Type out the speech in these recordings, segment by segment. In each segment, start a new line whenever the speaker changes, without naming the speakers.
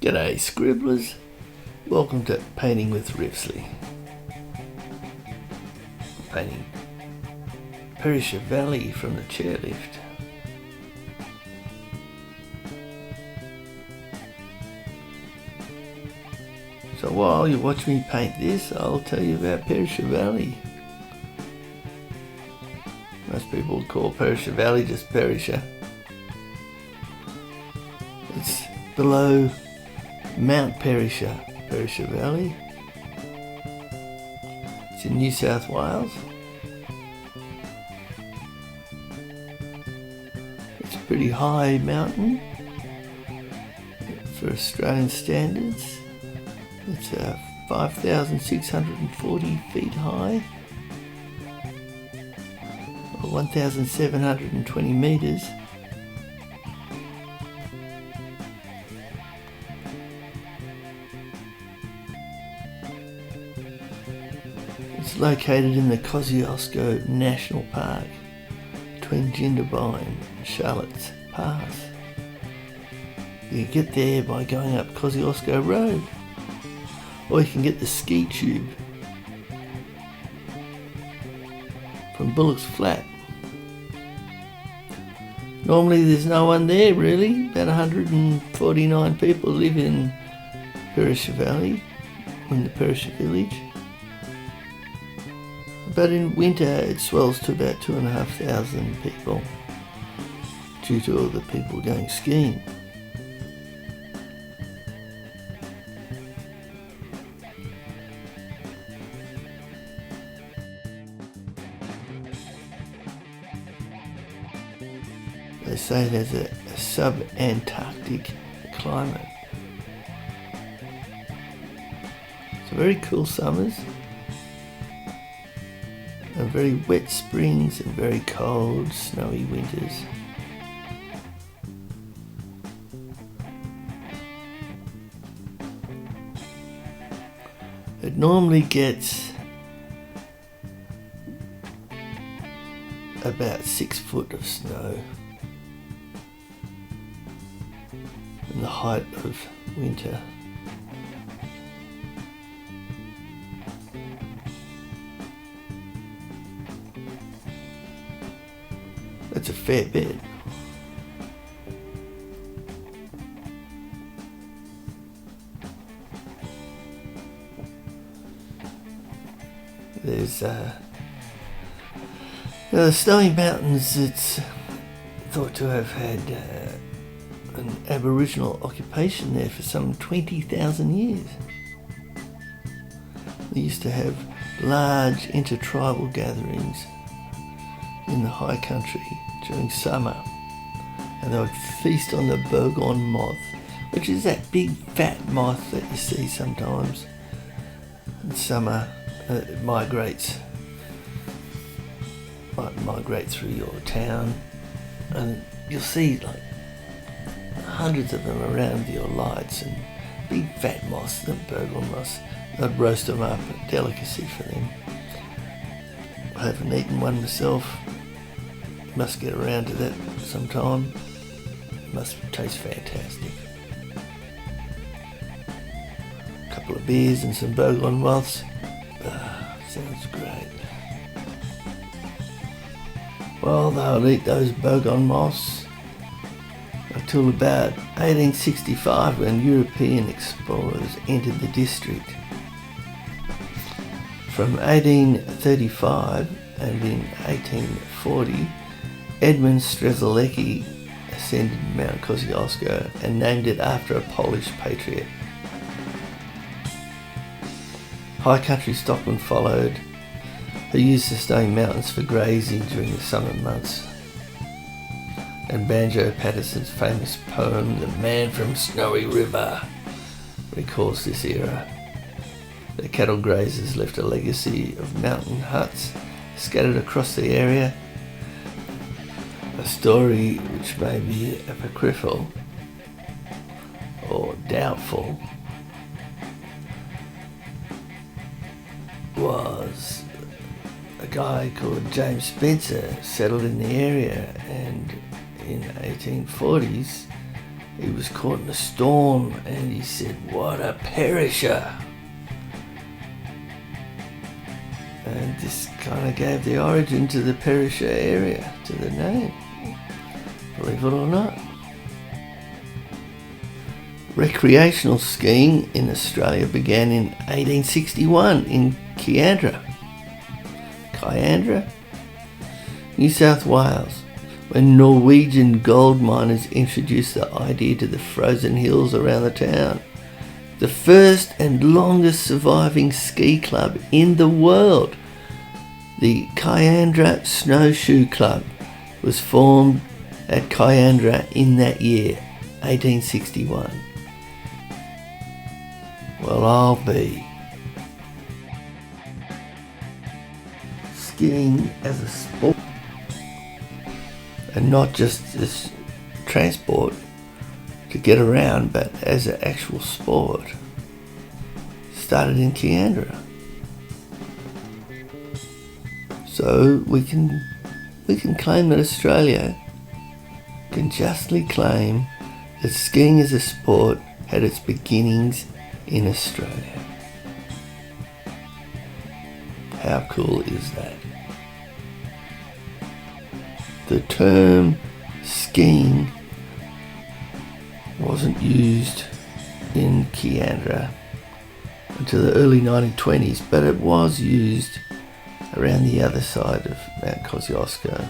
G'day scribblers, welcome to Painting with Riffsley. Painting Perisher Valley from the chairlift. So while you watch me paint this, I'll tell you about Perisher Valley. Most people call Perisher Valley just Perisher. It's below Mount Perisher, Perisher Valley. It's in New South Wales. It's a pretty high mountain for Australian standards. It's 5,640 feet high, or 1,720 metres. It's located in the Kosciuszko National Park between Jindabyne and Charlotte's Pass. You can get there by going up Kosciuszko Road, or you can get the ski tube from Bullock's Flat. Normally there's no one there really. About 149 people live in Perisher Valley, in the Perisher village. But in winter it swells to about 2,500 people due to all the people going skiing. They say it has a sub-Antarctic climate. So very cool summers, and very wet springs and very cold, snowy winters. It normally gets about 6 foot of snow in the height of winter. That's a fair bit. There's the Snowy Mountains. It's thought to have had an Aboriginal occupation there for some 20,000 years. They used to have large intertribal gatherings in the high country during summer, and they would feast on the boggon moth, which is that big fat moth that you see sometimes in summer. It might migrate through your town, and you'll see like hundreds of them around your lights, and big fat moths, the boggon moths. I'd roast them up, a delicacy for them. I haven't eaten one myself. Must get around to that sometime. Must taste fantastic. A couple of beers and some boggon moths. Sounds great. Well, they'll eat those boggon moths until about 1865, when European explorers entered the district. From 1835 and in 1840, Edmund Strzelecki ascended Mount Kosciuszko and named it after a Polish patriot. High country stockmen followed, who used the Snowy Mountains for grazing during the summer months. And Banjo Patterson's famous poem, "The Man from Snowy River," recalls this era. The cattle grazers left a legacy of mountain huts scattered across the area, a story which may be apocryphal or doubtful was a guy called James Spencer settled in the area, and in 1840s he was caught in a storm, and he said, "What a perisher." And this kind of gave the origin to the Perisher area, to the name, believe it or not. Recreational skiing in Australia began in 1861 in Kiandra, New South Wales, when Norwegian gold miners introduced the idea to the frozen hills around the town. The first and longest surviving ski club in the world, the Kiandra Snowshoe Club, was formed at Kiandra in that year, 1861. Well, I'll be. Skiing as a sport, and not just as transport to get around, but as an actual sport, started in Kiandra. So we can claim that Australia can justly claim that skiing as a sport had its beginnings in Australia. How cool is that? The term skiing wasn't used in Kiandra until the early 1920s, but it was used around the other side of Mount Kosciuszko.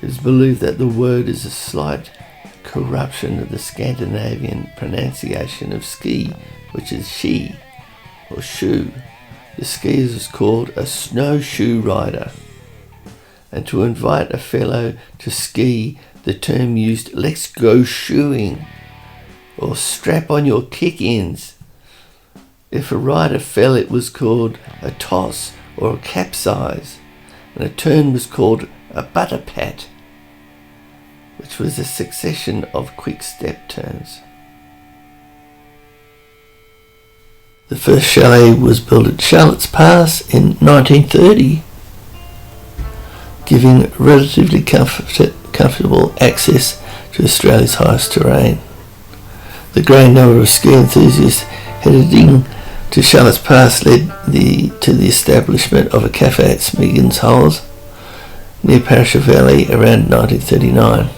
It is believed that the word is a slight corruption of the Scandinavian pronunciation of ski, which is she or shoe. The skier is called a snowshoe rider, and to invite a fellow to ski, the term used "let's go shoeing" or "strap on your kick-ins." If a rider fell, it was called a toss or a capsize, and a turn was called a butterpat, which was a succession of quick step turns. The first chalet was built at Charlotte's Pass in 1930, giving relatively comfortable access to Australia's highest terrain. The growing number of ski enthusiasts heading to Charlotte's Pass led to the establishment of a cafe at Smiggins Holes near Perisher Valley around 1939.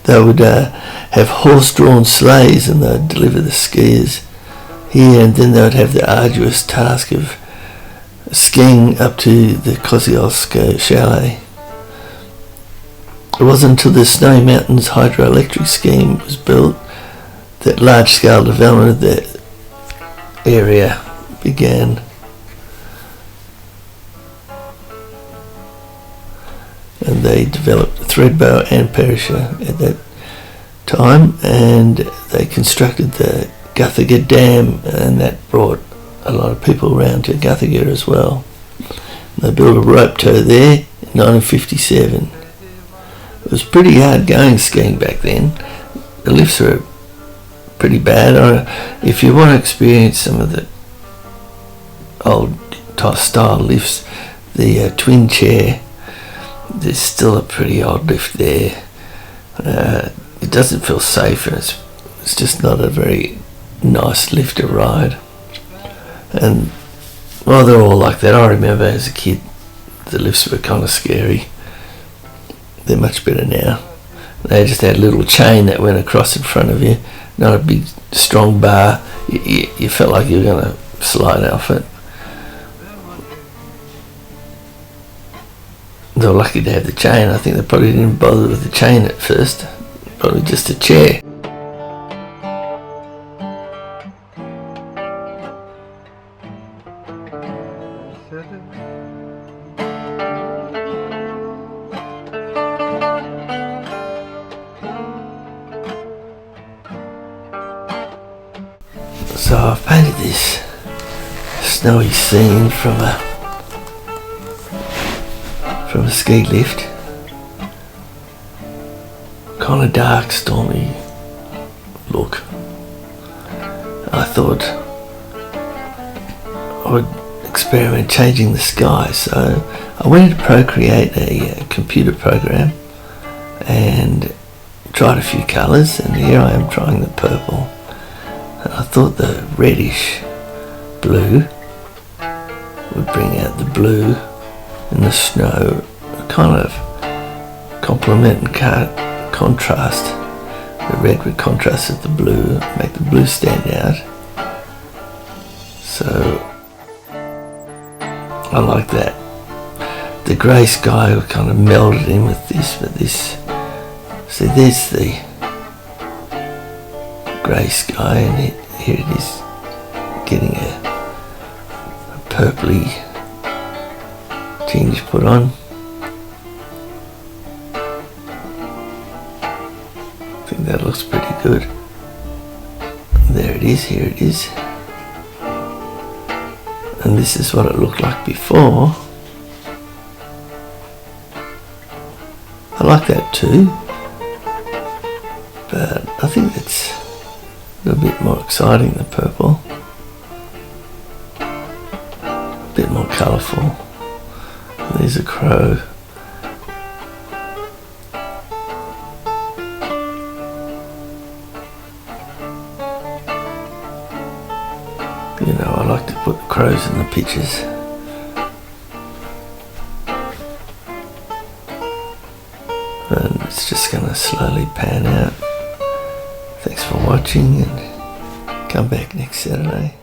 They would have horse-drawn sleighs, and they'd deliver the skiers here, and then they would have the arduous task of skiing up to the Kosciuszko Chalet. It wasn't until the Snowy Mountains hydroelectric scheme was built that large-scale development of the area began. And they developed Thredbo and Perisher at that time, and they constructed the Guthaga Dam, and that brought a lot of people around to Guthaga as well. They built a rope tow there in 1957. It was pretty hard going skiing back then. The lifts were pretty bad. If you want to experience some of the old style lifts, the twin chair, there's still a pretty old lift there. It doesn't feel safe, and it's just not a very nice lift to ride. And well, they're all like that. I remember as a kid the lifts were kind of scary. They're much better now. They just had a little chain that went across in front of you, not a big strong bar. You felt like you were going to slide off it. They were lucky to have the chain. I think they probably didn't bother with the chain at first. Probably just a chair. So I've painted this snowy scene from a ski lift. Kind of dark, stormy look. I thought I would experiment changing the sky. So I went into Procreate, a computer program, and tried a few colours, and here I am trying the purple. And I thought the reddish blue would bring out the blue and the snow, kind of complement and contrast. The red would contrast with the blue, make the blue stand out. So I like that. The grey sky kind of melded in with this, but this, see, there's the grey sky, and here it is getting a purpley tinge put on. I think that looks pretty good. There it is, here it is. And this is what it looked like before. I like that too, but I think that's a little bit more exciting, the purple. A bit more colourful. There's a crow. You know, I like to put crows in the pictures. And it's just going to slowly pan out. Thanks for watching, and come back next Saturday.